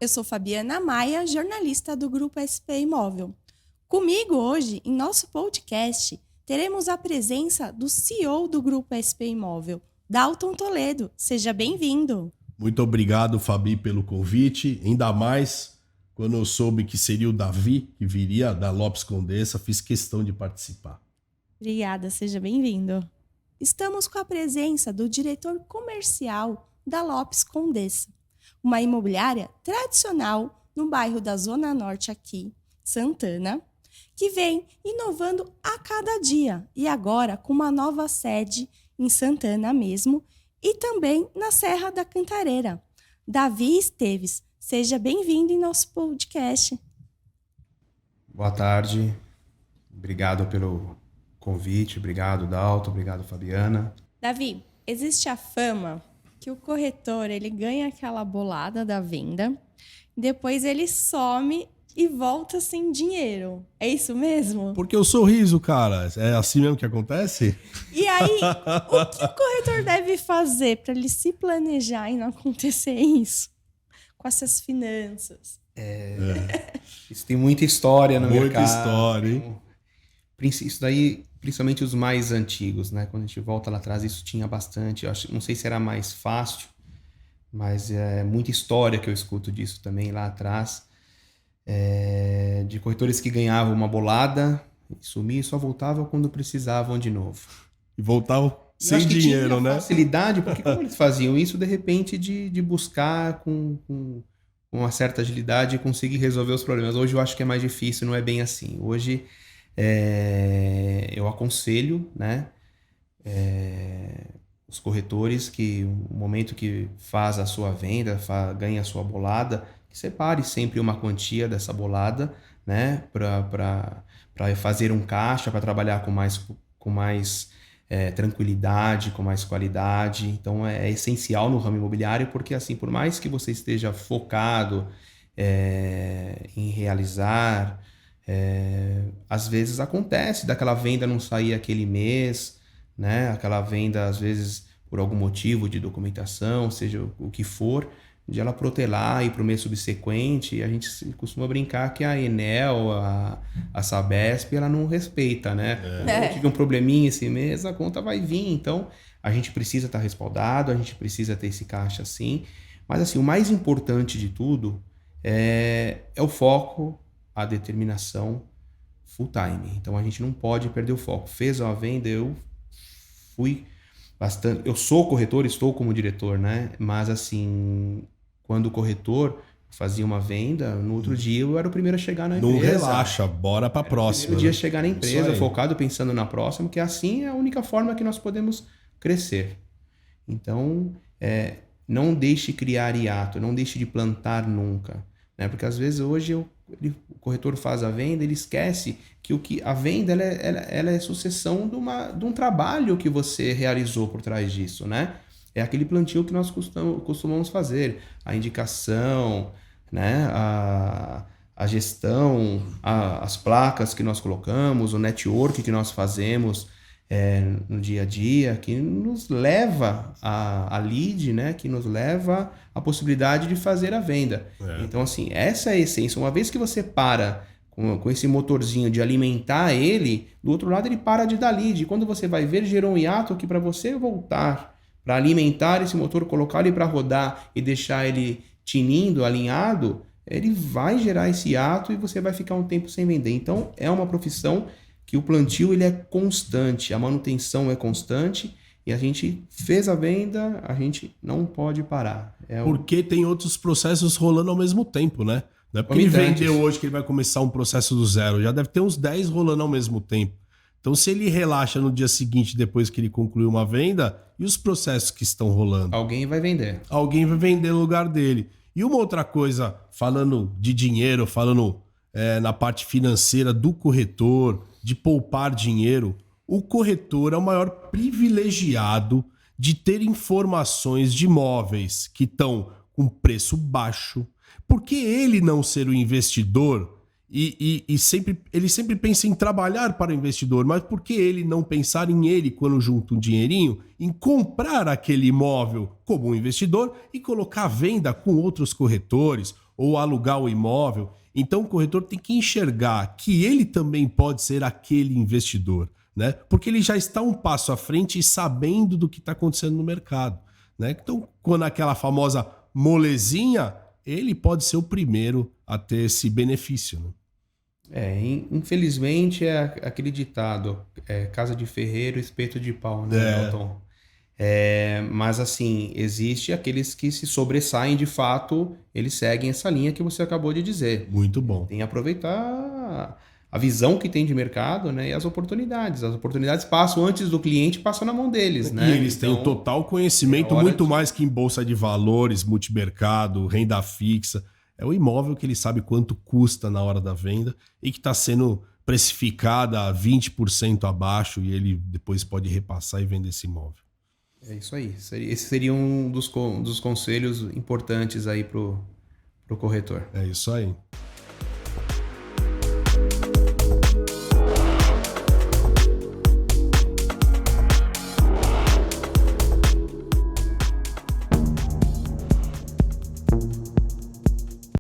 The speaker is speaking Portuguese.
eu sou Fabiana Maia, jornalista do Grupo SP Imóvel. Comigo hoje, em nosso podcast, teremos a presença do CEO do Grupo SP Imóvel, Dalton Toledo. Seja bem-vindo. Muito obrigado, Fabi, pelo convite. Ainda mais quando eu soube que seria o Davi, que viria da Lopes Condessa, fiz questão de participar. Obrigada, seja bem-vindo. Estamos com a presença do diretor comercial da Lopes Condessa, uma imobiliária tradicional no bairro da Zona Norte aqui, Santana, que vem inovando a cada dia e agora com uma nova sede em Santana mesmo e também na Serra da Cantareira. Davi Esteves, seja bem-vindo em nosso podcast. Boa tarde, obrigado pelo convite, obrigado Dalton, obrigado Fabiana. Davi, existe a fama que o corretor ele ganha aquela bolada da venda, depois ele some e volta sem dinheiro. É isso mesmo? Porque o sorriso, cara, é assim mesmo que acontece? E aí, o que o corretor deve fazer para ele se planejar e não acontecer isso com essas finanças? Isso tem muita história no mercado. Muita história, hein? Isso daí, principalmente os mais antigos, né? Quando a gente volta lá atrás, isso tinha bastante. Eu não sei se era mais fácil, mas é muita história que eu escuto disso também lá atrás. De corretores que ganhavam uma bolada, sumiam e só voltavam quando precisavam de novo. E voltavam sem dinheiro, tinha né? Facilidade, porque como eles faziam isso, de repente, de buscar com uma certa agilidade e conseguir resolver os problemas. Hoje eu acho que é mais difícil, não é bem assim. Hoje eu aconselho, né, os corretores que o momento que faz a sua venda, ganha a sua bolada, que separe sempre uma quantia dessa bolada, né, para fazer um caixa, para trabalhar com mais tranquilidade, com mais qualidade. Então é essencial no ramo imobiliário, porque assim, por mais que você esteja focado em realizar, às vezes acontece daquela venda não sair aquele mês, né, aquela venda às vezes por algum motivo de documentação, seja o que for, de ela protelar e para o mês subsequente. A gente costuma brincar que a Enel, a Sabesp, ela não respeita, né? Se tiver um probleminha esse mês, a conta vai vir. Então, a gente precisa estar respaldado, a gente precisa ter esse caixa sim. Mas, assim, o mais importante de tudo é o foco, a determinação full time. Então, a gente não pode perder o foco. Fez uma venda, eu fui bastante... Eu sou corretor, estou como diretor, né? Mas, assim, quando o corretor fazia uma venda, no outro dia eu era o primeiro a chegar na empresa. Não relaxa, bora pra próxima. No primeiro dia chegar na empresa, focado, pensando na próxima, que assim é a única forma que nós podemos crescer. Então, não deixe criar hiato, não deixe de plantar nunca, né? Porque às vezes hoje o corretor faz a venda, ele esquece que a venda ela é sucessão de um trabalho que você realizou por trás disso, né? É aquele plantio que nós costumamos fazer, a indicação, né? A gestão, as placas que nós colocamos, o network que nós fazemos no dia a dia, que nos leva a lead, né? Que nos leva à possibilidade de fazer a venda. Então, assim, essa é a essência. Uma vez que você para com esse motorzinho de alimentar ele, do outro lado ele para de dar lead. E quando você vai ver, gerou um hiato que para você voltar, para alimentar esse motor, colocar ele para rodar e deixar ele tinindo, alinhado, ele vai gerar esse hiato e você vai ficar um tempo sem vender. Então, é uma profissão que o plantio ele é constante, a manutenção é constante e a gente fez a venda, a gente não pode parar. Porque tem outros processos rolando ao mesmo tempo, né? Não é porque ele vendeu hoje que ele vai começar um processo do zero, já deve ter uns 10 rolando ao mesmo tempo. Então, se ele relaxa no dia seguinte, depois que ele concluiu uma venda, e os processos que estão rolando? Alguém vai vender. Alguém vai vender no lugar dele. E uma outra coisa, falando de dinheiro, falando na parte financeira do corretor, de poupar dinheiro, o corretor é o maior privilegiado de ter informações de imóveis que estão com preço baixo. Por que ele não ser o investidor? Ele sempre pensa em trabalhar para o investidor, mas por que ele não pensar em ele quando junta um dinheirinho, em comprar aquele imóvel como um investidor e colocar à venda com outros corretores ou alugar o imóvel. Então o corretor tem que enxergar que ele também pode ser aquele investidor, né? Porque ele já está um passo à frente e sabendo do que está acontecendo no mercado, né? Então, quando aquela famosa molezinha, ele pode ser o primeiro a ter esse benefício, né? Infelizmente é aquele ditado, casa de ferreiro, espeto de pau, né, Elton? Mas assim, existe aqueles que se sobressaem de fato, eles seguem essa linha que você acabou de dizer. Muito bom. Tem que aproveitar a visão que tem de mercado, né, e as oportunidades. As oportunidades passam antes do cliente, passam na mão deles, né? E eles têm o total conhecimento, muito mais que em bolsa de valores, multimercado, renda fixa. É o imóvel que ele sabe quanto custa na hora da venda e que está sendo precificada a 20% abaixo e ele depois pode repassar e vender esse imóvel. É isso aí. Esse seria um dos conselhos importantes aí pro corretor. É isso aí.